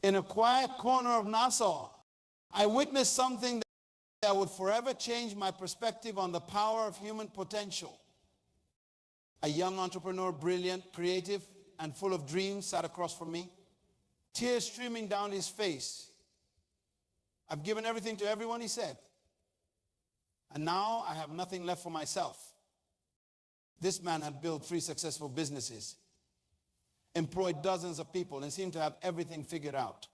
In a quiet corner of Nassau, I witnessed something that would forever change my perspective on the power of human potential. A young entrepreneur, brilliant, creative, and full of dreams, sat across from me, tears streaming down his face. I've given everything to everyone, he said, and now I have nothing left for myself. This man had built 3 successful businesses, employed dozens of people, and seemed to have everything figured out.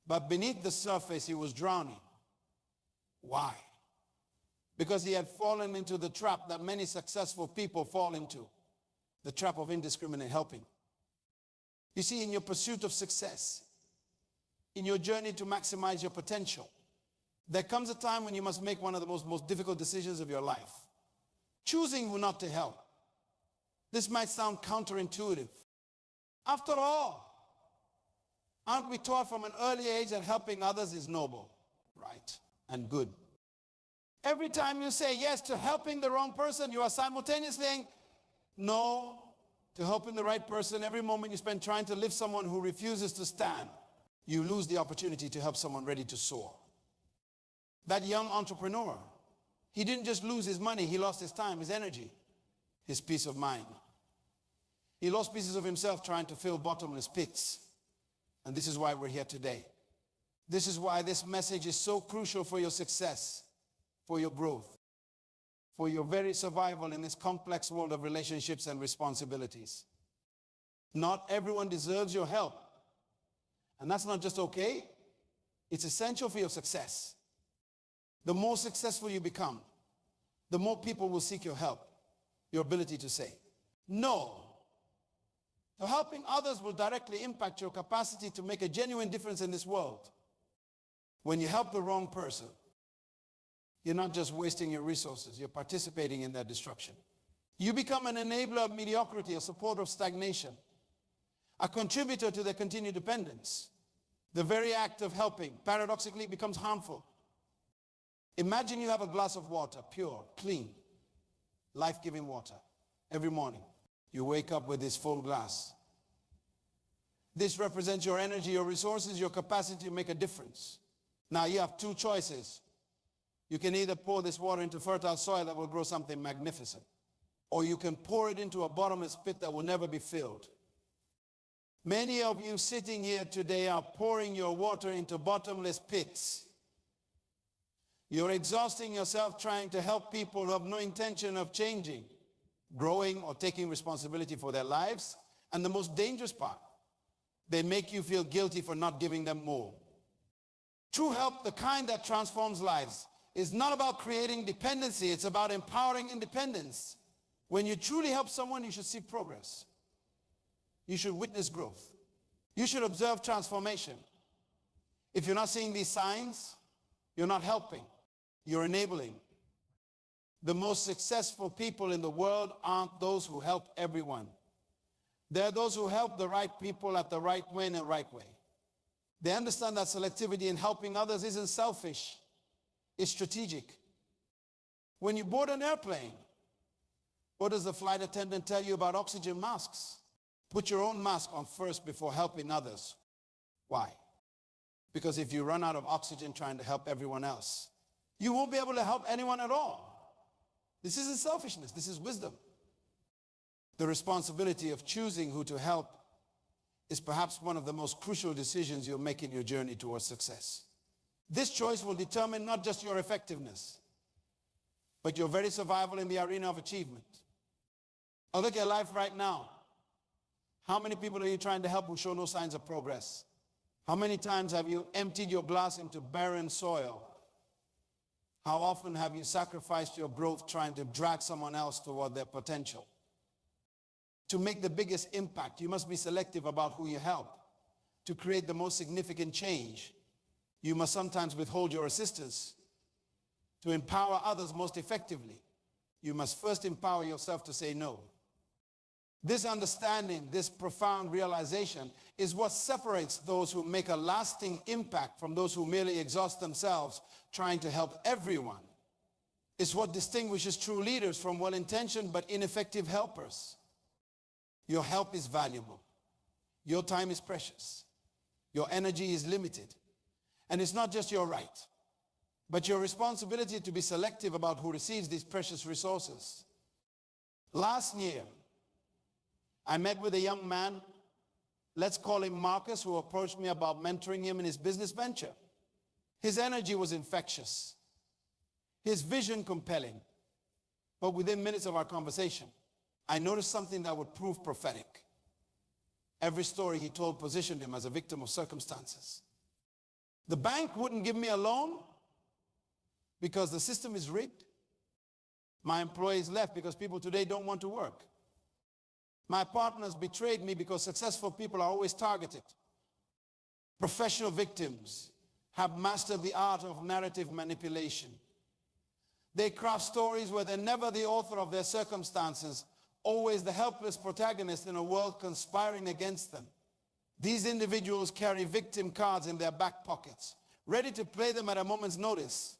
But beneath the surface, he was drowning. Why? Because he had fallen into the trap that many successful people fall into, the trap of indiscriminate helping. You see, in your pursuit of success, in your journey to maximize your potential, there comes a time when you must make one of the most difficult decisions of your life. Choosing who not to help. This might sound counterintuitive. After all, aren't we taught from an early age that helping others is noble, right, and good? Every time you say yes to helping the wrong person, you are simultaneously saying no to helping the right person. Every moment you spend trying to lift someone who refuses to stand, you lose the opportunity to help someone ready to soar. That young entrepreneur, he didn't just lose his money, he lost his time, his energy, his peace of mind. He lost pieces of himself trying to fill bottomless pits. And this is why we're here today. This is why this message is so crucial for your success, for your growth, for your very survival in this complex world of relationships and responsibilities. Not everyone deserves your help. And that's not just okay, it's essential for your success. The more successful you become, the more people will seek your help, your ability to say no. So helping others will directly impact your capacity to make a genuine difference in this world. When you help the wrong person, you're not just wasting your resources, you're participating in their destruction. You become an enabler of mediocrity, a supporter of stagnation, a contributor to their continued dependence. The very act of helping, paradoxically, becomes harmful. Imagine you have a glass of water, pure, clean, life-giving water. Every morning, you wake up with this full glass. This represents your energy, your resources, your capacity to make a difference. Now you have 2 choices. You can either pour this water into fertile soil that will grow something magnificent, or you can pour it into a bottomless pit that will never be filled. Many of you sitting here today are pouring your water into bottomless pits. You're exhausting yourself trying to help people who have no intention of changing, growing, or taking responsibility for their lives. And the most dangerous part, they make you feel guilty for not giving them more. True help, the kind that transforms lives, is not about creating dependency, it's about empowering independence. When you truly help someone, you should see progress. You should witness growth. You should observe transformation. If you're not seeing these signs, you're not helping. You're enabling. The most successful people in the world aren't those who help everyone. They're those who help the right people at the right way in the right way. They understand that selectivity in helping others isn't selfish. It's strategic. When you board an airplane, what does the flight attendant tell you about oxygen masks? Put your own mask on first before helping others. Why? Because if you run out of oxygen trying to help everyone else, you won't be able to help anyone at all. This isn't selfishness, this is wisdom. The responsibility of choosing who to help is perhaps one of the most crucial decisions you'll make in your journey towards success. This choice will determine not just your effectiveness, but your very survival in the arena of achievement. Now look at life right now. How many people are you trying to help who show no signs of progress? How many times have you emptied your glass into barren soil? How often have you sacrificed your growth trying to drag someone else toward their potential? To make the biggest impact, you must be selective about who you help. To create the most significant change, you must sometimes withhold your assistance. To empower others most effectively, you must first empower yourself to say no. This understanding, this profound realization, is what separates those who make a lasting impact from those who merely exhaust themselves trying to help everyone. It's what distinguishes true leaders from well-intentioned but ineffective helpers. Your help is valuable. Your time is precious. Your energy is limited. And it's not just your right, but your responsibility to be selective about who receives these precious resources. Last year, I met with a young man, let's call him Marcus, who approached me about mentoring him in his business venture. His energy was infectious, his vision compelling. But within minutes of our conversation, I noticed something that would prove prophetic. Every story he told positioned him as a victim of circumstances. The bank wouldn't give me a loan because the system is rigged. My employees left because people today don't want to work. My partners betrayed me because successful people are always targeted. Professional victims have mastered the art of narrative manipulation. They craft stories where they're never the author of their circumstances, always the helpless protagonist in a world conspiring against them. These individuals carry victim cards in their back pockets, ready to play them at a moment's notice.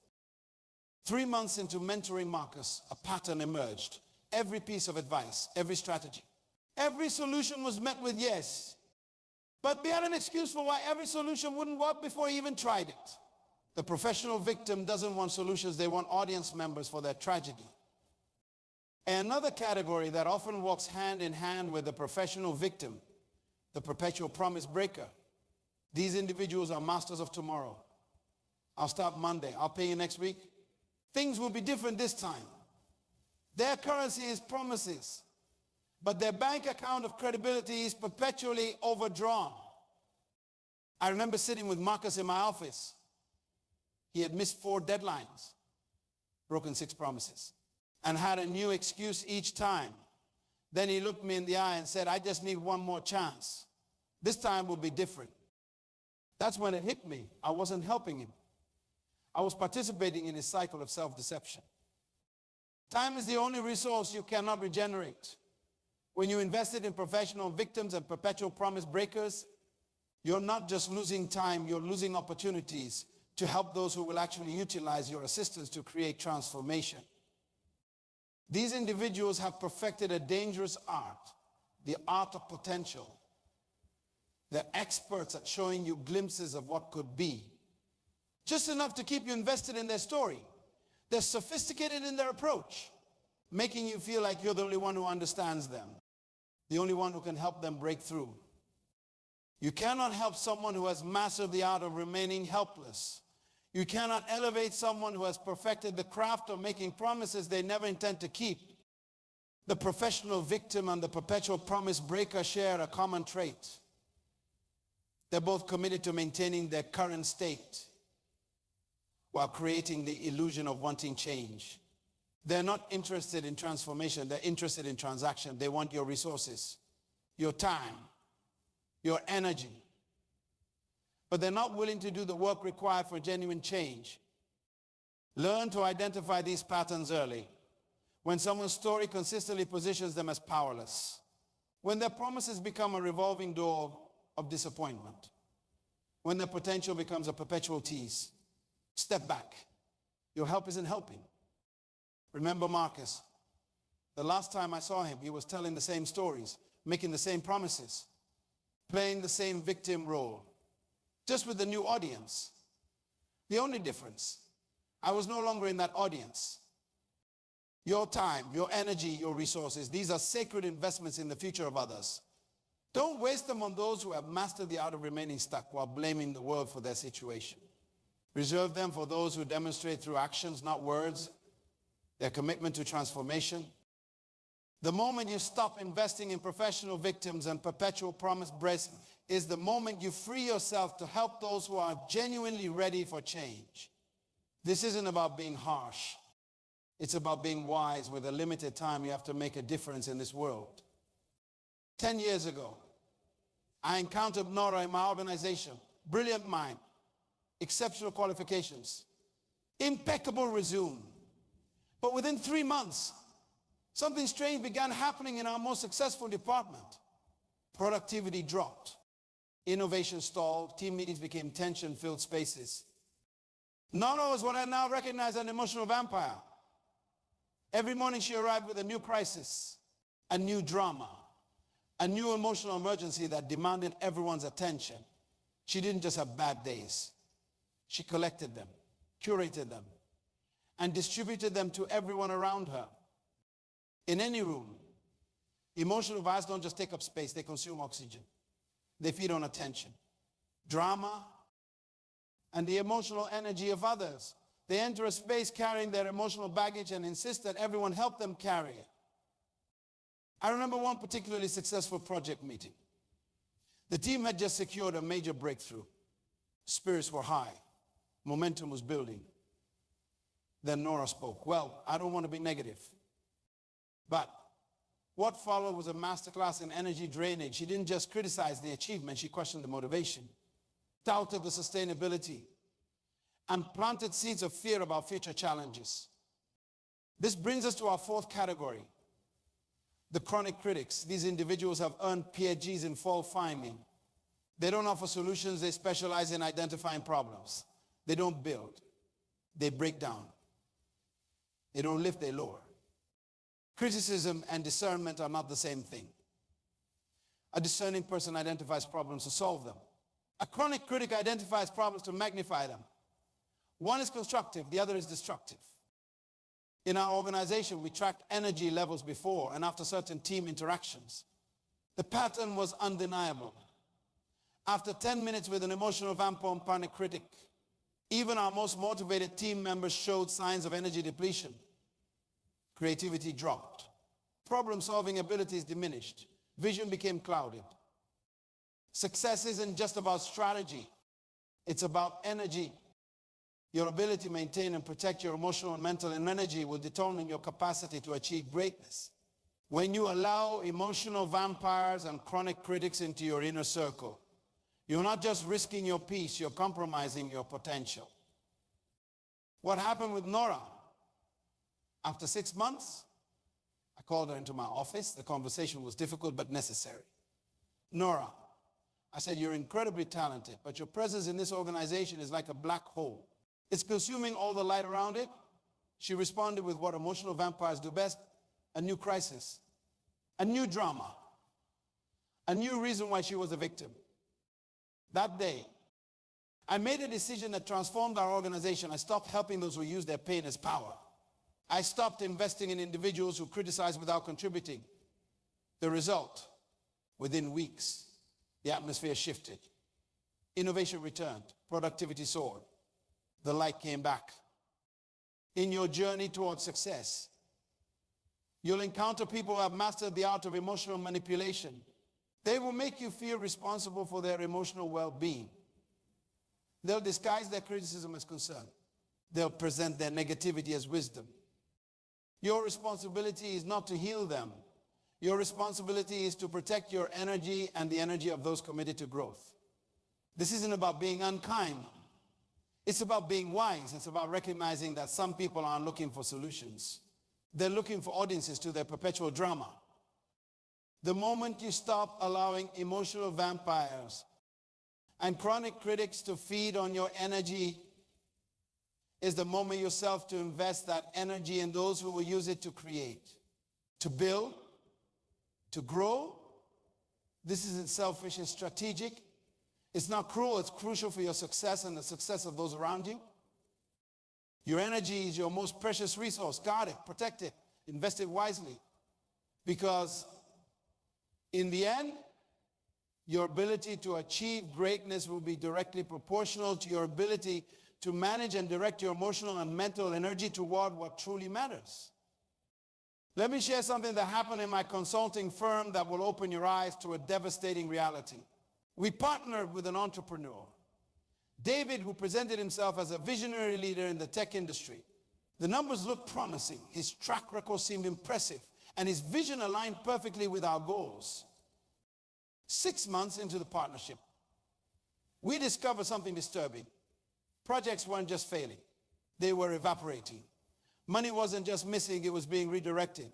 3 months into mentoring Marcus, a pattern emerged. Every piece of advice, every strategy, every solution was met with yes. But we had an excuse for why every solution wouldn't work before he even tried it. The professional victim doesn't want solutions, they want audience members for their tragedy. Another category that often walks hand in hand with the professional victim, the perpetual promise breaker. These individuals are masters of tomorrow. I'll start Monday. I'll pay you next week. Things will be different this time. Their currency is promises, but their bank account of credibility is perpetually overdrawn. I remember sitting with Marcus in my office. He had missed 4 deadlines, broken 6 promises, and had a new excuse each time. Then he looked me in the eye and said, I just need one more chance. This time will be different. That's when it hit me. I wasn't helping him. I was participating in his cycle of self-deception. Time is the only resource you cannot regenerate. When you invested in professional victims and perpetual promise breakers, you're not just losing time, you're losing opportunities to help those who will actually utilize your assistance to create transformation. These individuals have perfected a dangerous art, the art of potential. They're experts at showing you glimpses of what could be, just enough to keep you invested in their story. They're sophisticated in their approach, making you feel like you're the only one who understands them, the only one who can help them break through. You cannot help someone who has mastered the art of remaining helpless. You cannot elevate someone who has perfected the craft of making promises they never intend to keep. The professional victim and the perpetual promise breaker share a common trait. They're both committed to maintaining their current state while creating the illusion of wanting change. They're not interested in transformation. They're interested in transaction. They want your resources, your time, your energy. But they're not willing to do the work required for genuine change. Learn to identify these patterns early. When someone's story consistently positions them as powerless. When their promises become a revolving door of disappointment. When their potential becomes a perpetual tease. Step back. Your help isn't helping. Remember Marcus. The last time I saw him, he was telling the same stories, making the same promises, playing the same victim role, just with a new audience. The only difference, I was no longer in that audience. Your time, your energy, your resources, these are sacred investments in the future of others. Don't waste them on those who have mastered the art of remaining stuck while blaming the world for their situation. Reserve them for those who demonstrate through actions, not words, their commitment to transformation. The moment you stop investing in professional victims and perpetual promise breaks is the moment you free yourself to help those who are genuinely ready for change. This isn't about being harsh. It's about being wise. With a limited time, you have to make a difference in this world. 10 years ago, I encountered Nora in my organization. Brilliant mind, exceptional qualifications, impeccable resume. But within 3 months, something strange began happening in our most successful department. Productivity dropped. Innovation stalled. Team meetings became tension-filled spaces. Nora was what I now recognize as an emotional vampire. Every morning she arrived with a new crisis, a new drama, a new emotional emergency that demanded everyone's attention. She didn't just have bad days. She collected them, curated them, and distributed them to everyone around her. In any room, emotional vibes don't just take up space, they consume oxygen. They feed on attention, drama, and the emotional energy of others. They enter a space carrying their emotional baggage and insist that everyone help them carry it. I remember one particularly successful project meeting. The team had just secured a major breakthrough. Spirits were high. Momentum was building. Then Nora spoke. Well, I don't want to be negative, but what followed was a masterclass in energy drainage. She didn't just criticize the achievement, she questioned the motivation, doubted the sustainability, and planted seeds of fear about future challenges. This brings us to our fourth category, the chronic critics. These individuals have earned PhDs in fault finding. They don't offer solutions, they specialize in identifying problems. They don't build, they break down. They don't lift, they lower. Criticism and discernment are not the same thing. A discerning person identifies problems to solve them. A chronic critic identifies problems to magnify them. One is constructive, the other is destructive. In our organization, we tracked energy levels before and after certain team interactions. The pattern was undeniable. After 10 minutes with an emotional vampire and panic critic, even our most motivated team members showed signs of energy depletion. Creativity dropped. Problem-solving abilities diminished. Vision became clouded. Success isn't just about strategy. It's about energy. Your ability to maintain and protect your emotional and mental energy will determine your capacity to achieve greatness. When you allow emotional vampires and chronic critics into your inner circle, you're not just risking your peace, you're compromising your potential. What happened with Nora? After 6 months, I called her into my office. The conversation was difficult but necessary. Nora, I said, you're incredibly talented, but your presence in this organization is like a black hole. It's consuming all the light around it. She responded with what emotional vampires do best: a new crisis, a new drama, a new reason why she was a victim. That day, I made a decision that transformed our organization. I stopped helping those who use their pain as power. I stopped investing in individuals who criticize without contributing. The result, within weeks, the atmosphere shifted. Innovation returned. Productivity soared. The light came back. In your journey towards success, you'll encounter people who have mastered the art of emotional manipulation. They will make you feel responsible for their emotional well-being. They'll disguise their criticism as concern. They'll present their negativity as wisdom. Your responsibility is not to heal them. Your responsibility is to protect your energy and the energy of those committed to growth. This isn't about being unkind. It's about being wise. It's about recognizing that some people aren't looking for solutions. They're looking for audiences to their perpetual drama. The moment you stop allowing emotional vampires and chronic critics to feed on your energy is the moment yourself to invest that energy in those who will use it to create, to build, to grow. This isn't selfish, it's strategic. It's not cruel, it's crucial for your success and the success of those around you. Your energy is your most precious resource. Guard it, protect it, invest it wisely. Because in the end, your ability to achieve greatness will be directly proportional to your ability to manage and direct your emotional and mental energy toward what truly matters. Let me share something that happened in my consulting firm that will open your eyes to a devastating reality. We partnered with an entrepreneur, David, who presented himself as a visionary leader in the tech industry. The numbers looked promising, his track record seemed impressive, and his vision aligned perfectly with our goals. 6 months into the partnership, we discovered something disturbing. Projects weren't just failing, they were evaporating. Money wasn't just missing, it was being redirected.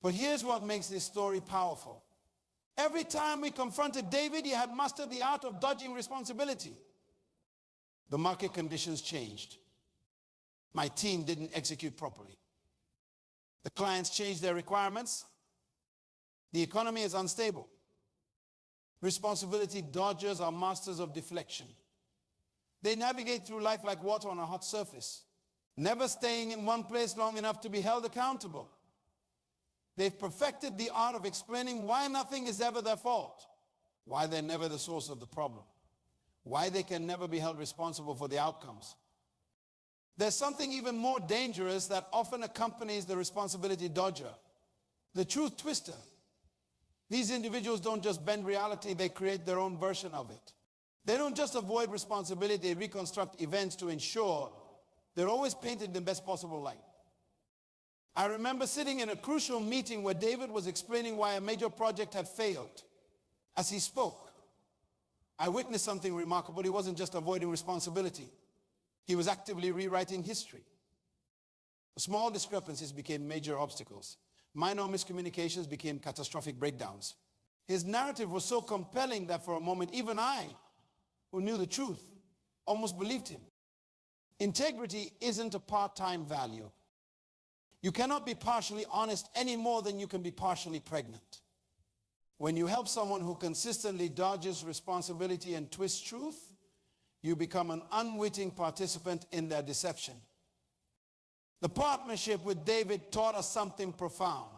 But here's what makes this story powerful. Every time we confronted David, he had mastered the art of dodging responsibility. The market conditions changed. My team didn't execute properly. The clients changed their requirements. The economy is unstable. Responsibility dodgers are masters of deflection. They navigate through life like water on a hot surface, never staying in one place long enough to be held accountable. They've perfected the art of explaining why nothing is ever their fault, why they're never the source of the problem, why they can never be held responsible for the outcomes. There's something even more dangerous that often accompanies the responsibility dodger, the truth twister. These individuals don't just bend reality, they create their own version of it. They don't just avoid responsibility, they reconstruct events to ensure they're always painted in the best possible light. I remember sitting in a crucial meeting where David was explaining why a major project had failed. As he spoke, I witnessed something remarkable. He wasn't just avoiding responsibility. He was actively rewriting history. Small discrepancies became major obstacles. Minor miscommunications became catastrophic breakdowns. His narrative was so compelling that for a moment, even I, who knew the truth, almost believed him. Integrity isn't a part-time value. You cannot be partially honest any more than you can be partially pregnant. When you help someone who consistently dodges responsibility and twists truth, you become an unwitting participant in their deception. The partnership with David taught us something profound.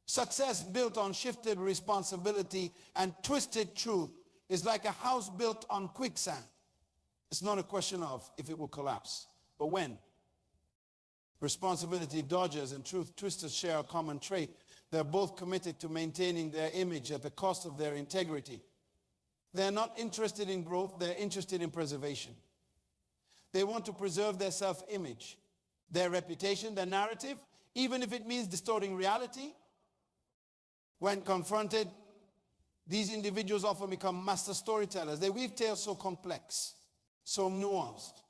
Success built on shifted responsibility and twisted truth is like a house built on quicksand. It's not a question of if it will collapse, but when. Responsibility dodgers and truth twisters share a common trait. They're both committed to maintaining their image at the cost of their integrity. They're not interested in growth, they're interested in preservation. They want to preserve their self-image, their reputation, their narrative, even if it means distorting reality. When confronted, these individuals often become master storytellers. They weave tales so complex, so nuanced.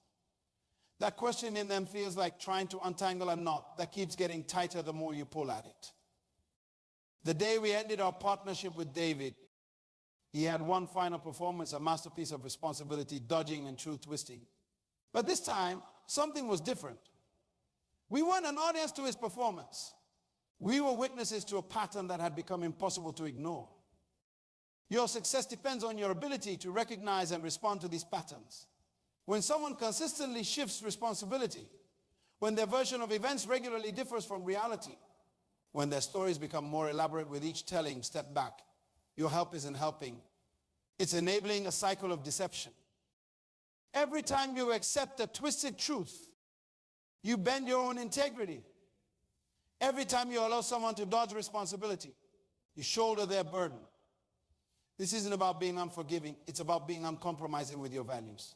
That question in them feels like trying to untangle a knot that keeps getting tighter the more you pull at it. The day we ended our partnership with David, he had one final performance, a masterpiece of responsibility, dodging and truth twisting. But this time, something was different. We weren't an audience to his performance. We were witnesses to a pattern that had become impossible to ignore. Your success depends on your ability to recognize and respond to these patterns. When someone consistently shifts responsibility, when their version of events regularly differs from reality, when their stories become more elaborate with each telling, step back. Your help isn't helping. It's enabling a cycle of deception. Every time you accept a twisted truth, you bend your own integrity. Every time you allow someone to dodge responsibility, you shoulder their burden. This isn't about being unforgiving. It's about being uncompromising with your values.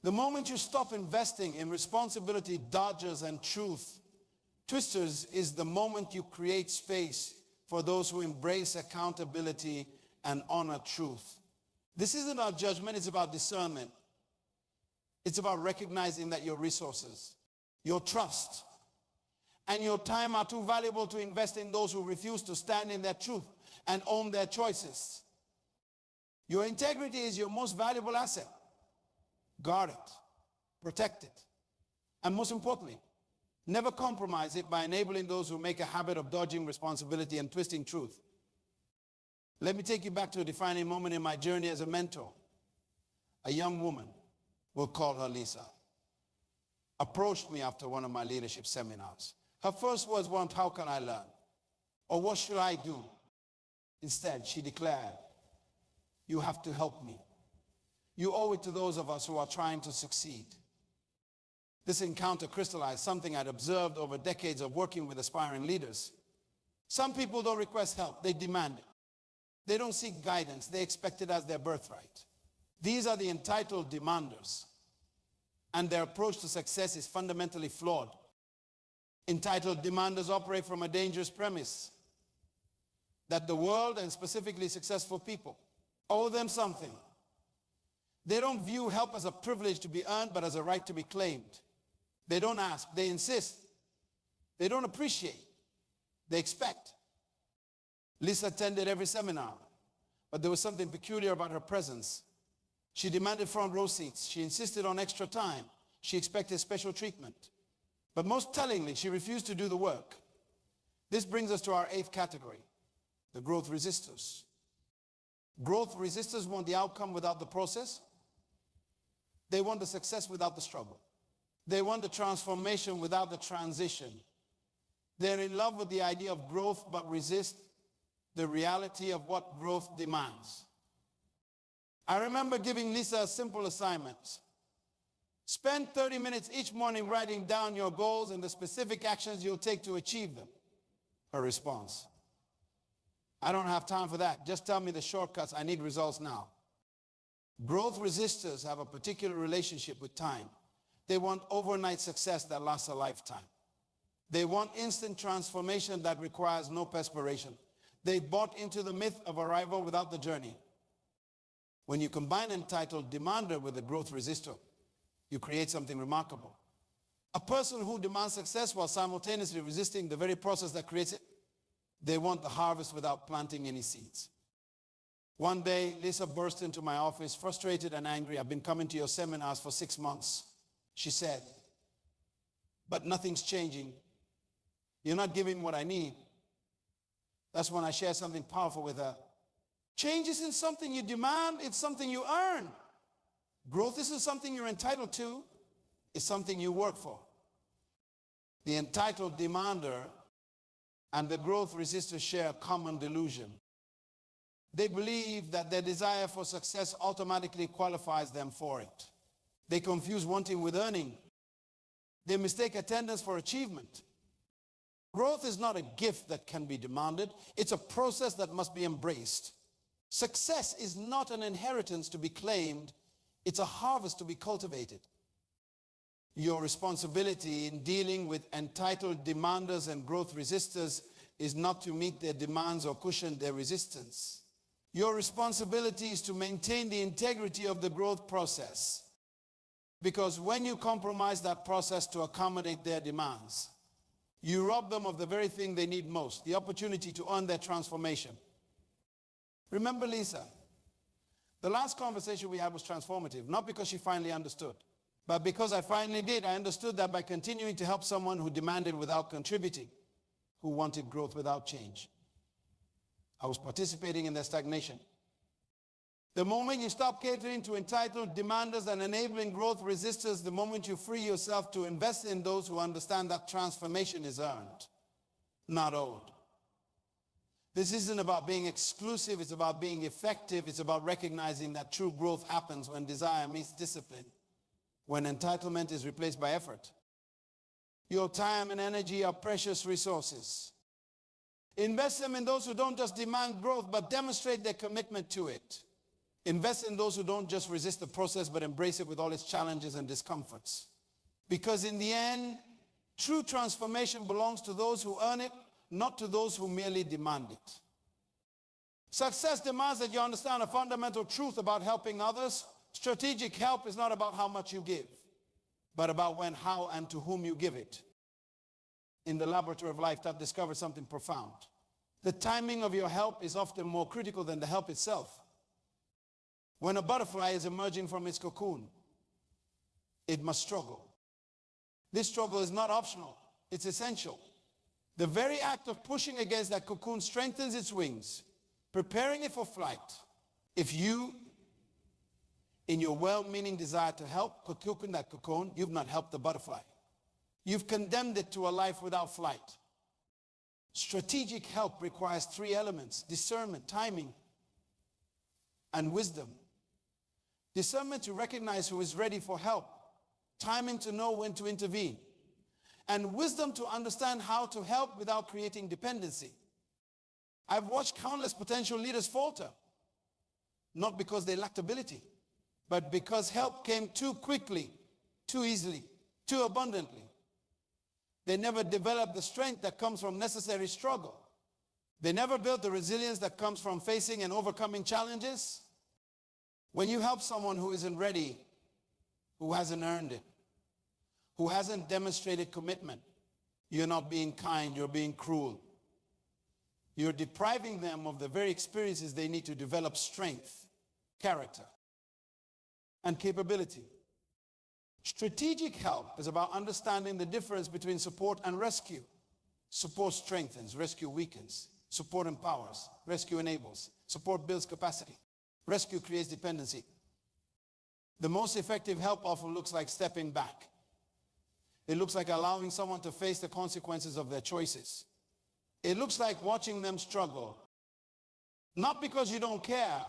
The moment you stop investing in responsibility, dodgers, and truth twisters is the moment you create space for those who embrace accountability and honor truth. This isn't about judgment, it's about discernment. It's about recognizing that your resources, your trust, and your time are too valuable to invest in those who refuse to stand in their truth and own their choices. Your integrity is your most valuable asset. Guard it, protect it, and most importantly, never compromise it by enabling those who make a habit of dodging responsibility and twisting truth. Let me take you back to a defining moment in my journey as a mentor. A young woman, we'll call her Lisa, approached me after one of my leadership seminars. Her first words weren't, "How can I learn?" or "What should I do?" Instead, she declared, "You have to help me. You owe it to those of us who are trying to succeed." This encounter crystallized something I'd observed over decades of working with aspiring leaders. Some people don't request help, they demand it. They don't seek guidance, they expect it as their birthright. These are the entitled demanders, and their approach to success is fundamentally flawed. Entitled demanders operate from a dangerous premise that the world, and specifically successful people, owe them something. They don't view help as a privilege to be earned, but as a right to be claimed. They don't ask, they insist. They don't appreciate, they expect. Lisa attended every seminar, but there was something peculiar about her presence. She demanded front row seats. She insisted on extra time. She expected special treatment. But most tellingly, she refused to do the work. This brings us to our 8th category, the growth resistors. Growth resistors want the outcome without the process. They want the success without the struggle. They want the transformation without the transition. They're in love with the idea of growth but resist the reality of what growth demands. I remember giving Lisa a simple assignment. Spend 30 minutes each morning writing down your goals and the specific actions you'll take to achieve them. Her response: I don't have time for that. Just tell me the shortcuts. I need results now. Growth resistors have a particular relationship with time. They want overnight success that lasts a lifetime. They want instant transformation that requires no perspiration. They bought into the myth of arrival without the journey. When you combine entitled demander with a growth resistor, you create something remarkable. A person who demands success while simultaneously resisting the very process that creates it, they want the harvest without planting any seeds. One day, Lisa burst into my office, frustrated and angry. I've been coming to your seminars for 6 months. She said, but nothing's changing. You're not giving me what I need. That's when I share something powerful with her. Change isn't something you demand, it's something you earn. Growth isn't something you're entitled to, it's something you work for. The entitled demander and the growth resistor share a common delusion. They believe that their desire for success automatically qualifies them for it. They confuse wanting with earning. They mistake attendance for achievement. Growth is not a gift that can be demanded. It's a process that must be embraced. Success is not an inheritance to be claimed. It's a harvest to be cultivated. Your responsibility in dealing with entitled demanders and growth resistors is not to meet their demands or cushion their resistance. Your responsibility is to maintain the integrity of the growth process. Because when you compromise that process to accommodate their demands, you rob them of the very thing they need most, the opportunity to earn their transformation. Remember Lisa? The last conversation we had was transformative, not because she finally understood, but because I finally did. I understood that by continuing to help someone who demanded without contributing, who wanted growth without change, I was participating in their stagnation. The moment you stop catering to entitled demanders and enabling growth resistors, the moment you free yourself to invest in those who understand that transformation is earned, not owed. This isn't about being exclusive, it's about being effective. It's about recognizing that true growth happens when desire meets discipline, when entitlement is replaced by effort. Your time and energy are precious resources. Invest them in those who don't just demand growth, but demonstrate their commitment to it. Invest in those who don't just resist the process, but embrace it with all its challenges and discomforts. Because in the end, true transformation belongs to those who earn it, not to those who merely demand it. Success demands that you understand a fundamental truth about helping others. Strategic help is not about how much you give, but about when, how, and to whom you give it. In the laboratory of life, I've discovered something profound. The timing of your help is often more critical than the help itself. When a butterfly is emerging from its cocoon, it must struggle. This struggle is not optional, it's essential. The very act of pushing against that cocoon strengthens its wings, preparing it for flight. If you, in your well-meaning desire to help cocoon that cocoon, you've not helped the butterfly. You've condemned it to a life without flight. Strategic help requires 3 elements: discernment, timing, and wisdom. Discernment to recognize who is ready for help. Timing to know when to intervene. And wisdom to understand how to help without creating dependency. I've watched countless potential leaders falter, not because they lacked ability, but because help came too quickly, too easily, too abundantly. They never developed the strength that comes from necessary struggle. They never built the resilience that comes from facing and overcoming challenges. When you help someone who isn't ready, who hasn't earned it, who hasn't demonstrated commitment, you're not being kind, you're being cruel. You're depriving them of the very experiences they need to develop strength, character, and capability. Strategic help is about understanding the difference between support and rescue. Support strengthens, rescue weakens. Support empowers, rescue enables. Support builds capacity. Rescue creates dependency. The most effective help often looks like stepping back. It looks like allowing someone to face the consequences of their choices. It looks like watching them struggle. Not because you don't care,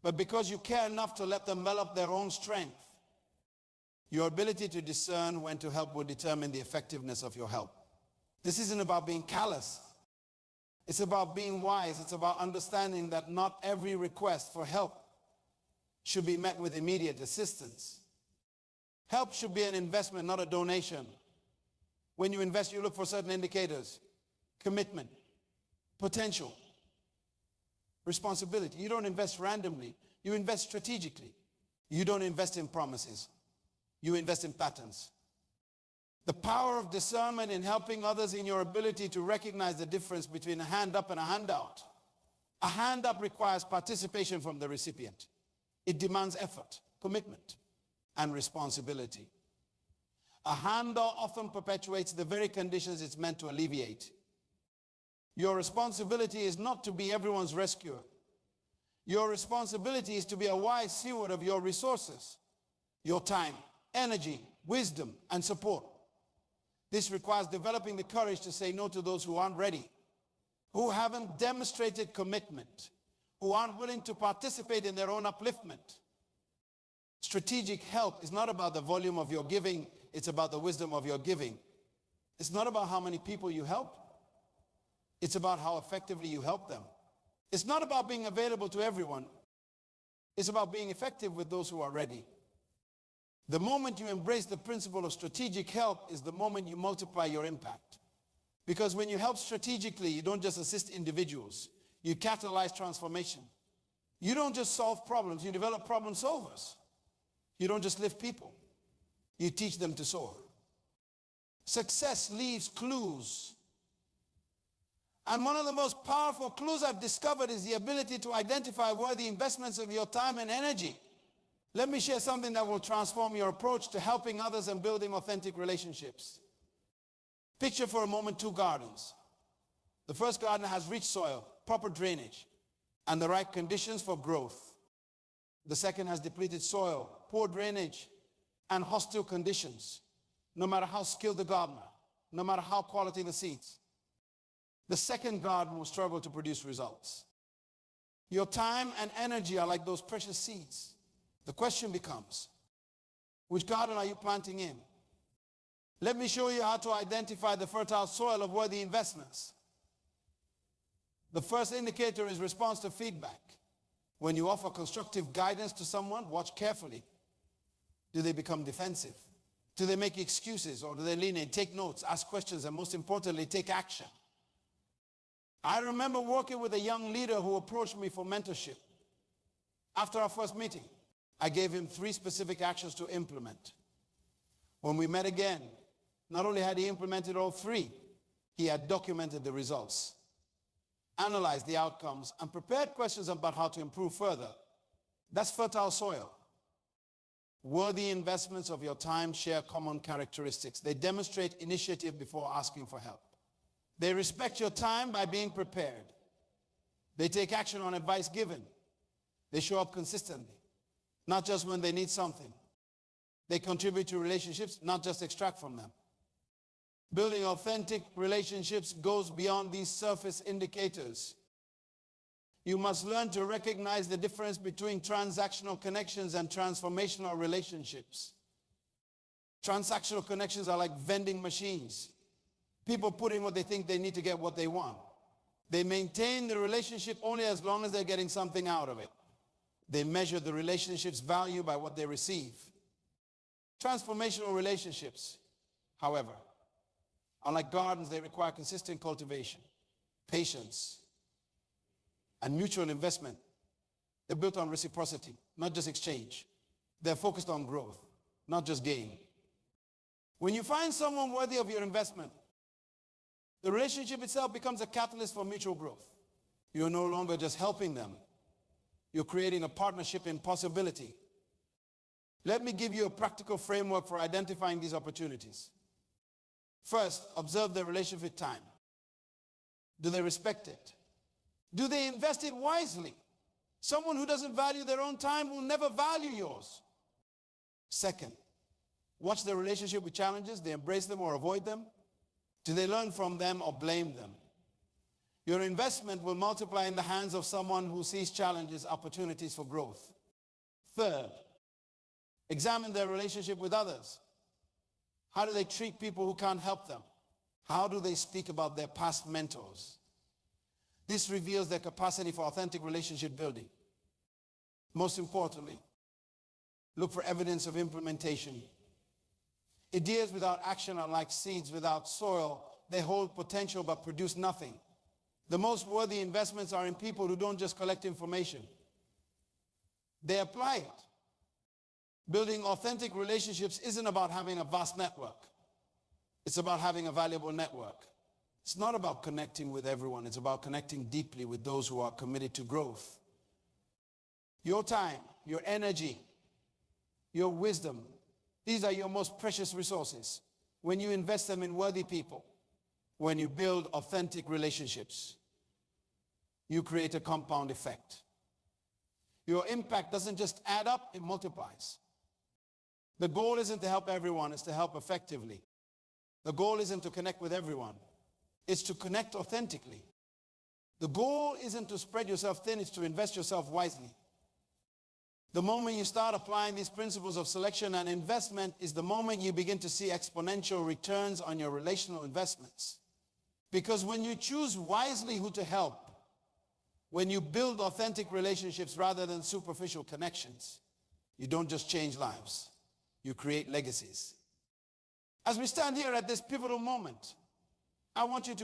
but because you care enough to let them develop their own strength. Your ability to discern when to help will determine the effectiveness of your help. This isn't about being callous. It's about being wise. It's about understanding that not every request for help should be met with immediate assistance. Help should be an investment, not a donation. When you invest, you look for certain indicators: commitment, potential, responsibility. You don't invest randomly. You invest strategically. You don't invest in promises. You invest in patterns. The power of discernment in helping others in your ability to recognize the difference between a hand up and a handout. A hand up requires participation from the recipient. It demands effort, commitment, and responsibility. A handout often perpetuates the very conditions it's meant to alleviate. Your responsibility is not to be everyone's rescuer. Your responsibility is to be a wise steward of your resources, your time, energy, wisdom, and support. This requires developing the courage to say no to those who aren't ready, who haven't demonstrated commitment, who aren't willing to participate in their own upliftment. Strategic help is not about the volume of your giving, it's about the wisdom of your giving. It's not about how many people you help, it's about how effectively you help them. It's not about being available to everyone, it's about being effective with those who are ready. The moment you embrace the principle of strategic help is the moment you multiply your impact. Because when you help strategically, you don't just assist individuals, you catalyze transformation. You don't just solve problems, you develop problem solvers. You don't just lift people, you teach them to soar. Success leaves clues. And one of the most powerful clues I've discovered is the ability to identify worthy investments of your time and energy. Let me share something that will transform your approach to helping others and building authentic relationships. Picture for a moment two gardens. The first garden has rich soil, proper drainage, and the right conditions for growth. The second has depleted soil, poor drainage, and hostile conditions, no matter how skilled the gardener, no matter how quality the seeds. The second garden will struggle to produce results. Your time and energy are like those precious seeds. The question becomes, which garden are you planting in? Let me show you how to identify the fertile soil of worthy investments. The first indicator is response to feedback. When you offer constructive guidance to someone, watch carefully. Do they become defensive? Do they make excuses, or do they lean in? Take notes, ask questions, and most importantly, take action. I remember working with a young leader who approached me for mentorship. After our first meeting, I gave him 3 specific actions to implement. When we met again, not only had he implemented all 3, he had documented the results, analyzed the outcomes, and prepared questions about how to improve further. That's fertile soil. Worthy investments of your time share common characteristics. They demonstrate initiative before asking for help. They respect your time by being prepared. They take action on advice given. They show up consistently, not just when they need something. They contribute to relationships, not just extract from them. Building authentic relationships goes beyond these surface indicators. You must learn to recognize the difference between transactional connections and transformational relationships. Transactional connections are like vending machines. People put in what they think they need to get what they want. They maintain the relationship only as long as they're getting something out of it. They measure the relationship's value by what they receive. Transformational relationships, however, are like gardens. They require consistent cultivation, patience, and mutual investment. They're built on reciprocity, not just exchange. They're focused on growth, not just gain. When you find someone worthy of your investment, the relationship itself becomes a catalyst for mutual growth. You're no longer just helping them. You're creating a partnership in possibility. Let me give you a practical framework for identifying these opportunities. First, observe their relationship with time. Do they respect it? Do they invest it wisely? Someone who doesn't value their own time will never value yours. Second, watch their relationship with challenges. They embrace them or avoid them. Do they learn from them or blame them? Your investment will multiply in the hands of someone who sees challenges, opportunities for growth. Third, examine their relationship with others. How do they treat people who can't help them? How do they speak about their past mentors? This reveals their capacity for authentic relationship building. Most importantly, look for evidence of implementation. Ideas without action are like seeds without soil. They hold potential but produce nothing. The most worthy investments are in people who don't just collect information. They apply it. Building authentic relationships isn't about having a vast network. It's about having a valuable network. It's not about connecting with everyone. It's about connecting deeply with those who are committed to growth. Your time, your energy, your wisdom, these are your most precious resources. When you invest them in worthy people, when you build authentic relationships, you create a compound effect. Your impact doesn't just add up, it multiplies. The goal isn't to help everyone, it's to help effectively. The goal isn't to connect with everyone, it's to connect authentically. The goal isn't to spread yourself thin, it's to invest yourself wisely. The moment you start applying these principles of selection and investment is the moment you begin to see exponential returns on your relational investments. Because when you choose wisely who to help, when you build authentic relationships rather than superficial connections, you don't just change lives, you create legacies. As we stand here at this pivotal moment, I want you to